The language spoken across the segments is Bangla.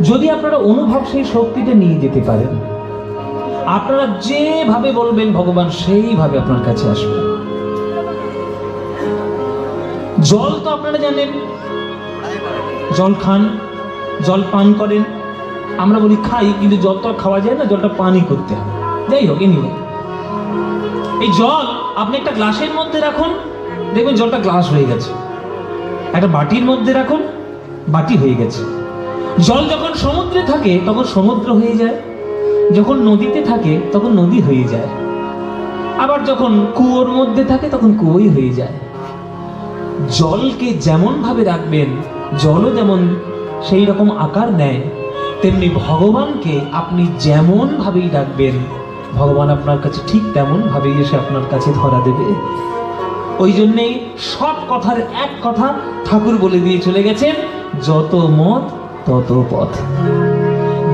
যদি আপনারা অনুভব সেই শক্তিটা নিয়ে যেতে পারেন, আপনারা যেভাবে বলবেন ভগবান সেইভাবে আপনার কাছে আসবে। জল তো আপনারা জানেন, জল খান, জল পান করেন। আমরা বলি খাই, কিন্তু জল তো খাওয়া যায় না, জলটা পানই করতে হবে। যাই হোক, এনিওয়ে, এই জল আপনি একটা গ্লাসের মধ্যে রাখুন, দেখবেন জলটা গ্লাস হয়ে গেছে। একটা বাটির মধ্যে রাখুন, বাটি হয়ে গেছে। জল যখন সমুদ্রে থাকে তখন সমুদ্র হয়ে যায়, যখন নদীতে থাকে তখন নদী হয়ে যায়, আবার যখন কুয়োর মধ্যে থাকে তখন কুয়োই হয়ে যায়। জলকে যেমন ভাবে রাখবেন, জলও যেমন সেই রকম আকার নেয়, তেমনি ভগবানকে আপনি যেমন ভাবেই রাখবেন, ভগবান আপনার কাছে ঠিক তেমন ভাবেই এসে আপনার কাছে ধরা দেবে। ওই জন্যেই সব কথার এক কথা ঠাকুর বলে দিয়ে চলে গেছেন, যত মত তত পথ।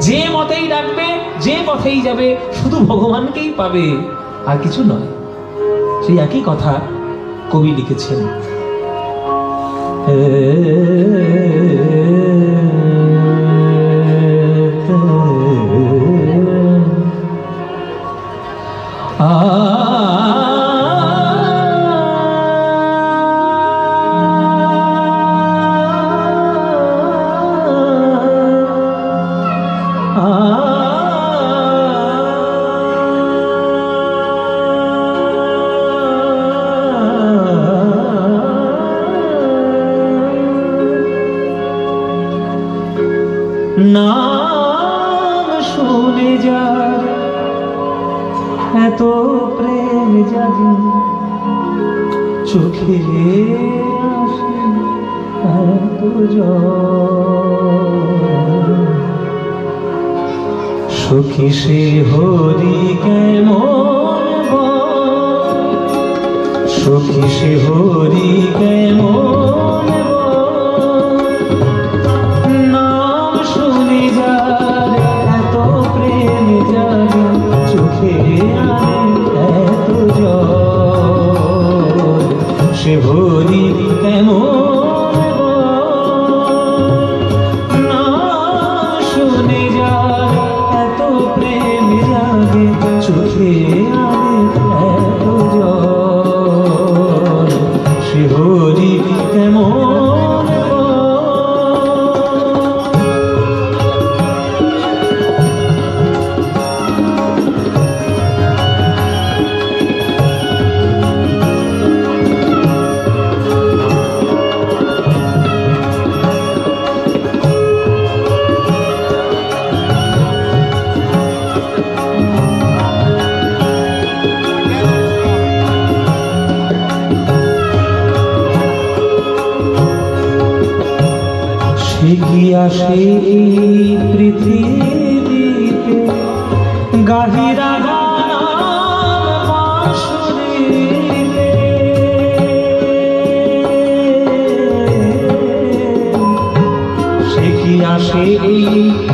যে মতেই ডাকবে, যে পথেই যাবে, শুধু ভগবানকেই পাবে, আর কিছু নয়। সেই একই কথা কবি লিখেছেন। নাম শুনে যার এত প্রেম জাগে, চোখে আসে এত জল। সখী সে হরি কেমন বল, সখী সে হরি কেমন সে হরি কেমন না শুনে যায়, এত প্রেম জাগে চোখে এত জল। সে হরি কেমন আসে এই পৃথিবীতে গাহিরা সে কি আসে এই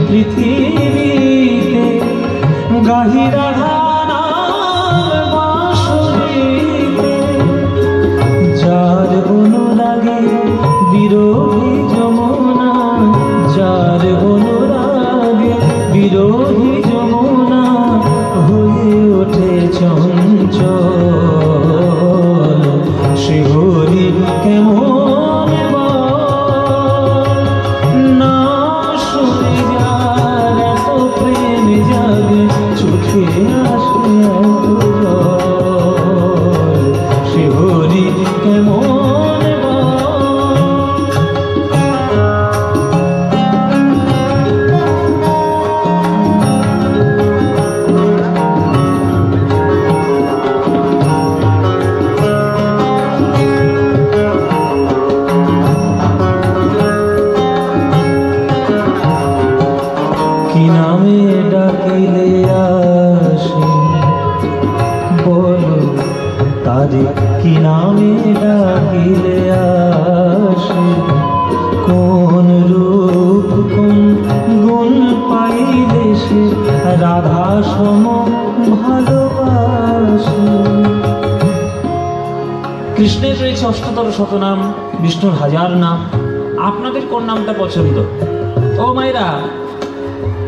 পৃথিবীতে গাহিরা যার অনুরাগে বিরোধী যমুনা, যার অনুরাগে বিরোধী যমুনা হয়ে ওঠে চঞ্চল। সে হরি কেমন না শুনে যার এত প্রেম জাগে চোখে আসে এত জল। সে হরি কেমন ডাকিলে আসে, বলো তারে কি নামে ডাকিলে আসে, কোন রূপ কোন গুণ পাইলে সে রাধা সম ভালোবাসে। কৃষ্ণের রয়েছে ৮৮ শতনাম, বিষ্ণুর ১০০০ নাম। আপনাদের কোন নামটা পছন্দ? ও মায়েরা,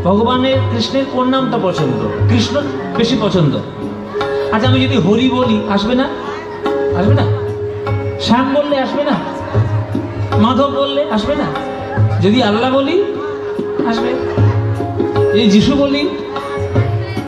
ভগবানের কৃষ্ণের কোন নামটা পছন্দ? কৃষ্ণ বেশি পছন্দ। আচ্ছা আমি যদি হরি বলি আসবে না? আসবে না? শ্যাম বললে আসবে না? মাধব বললে আসবে না? যদি আল্লাহ বলি আসবে। যদি যিশু বলি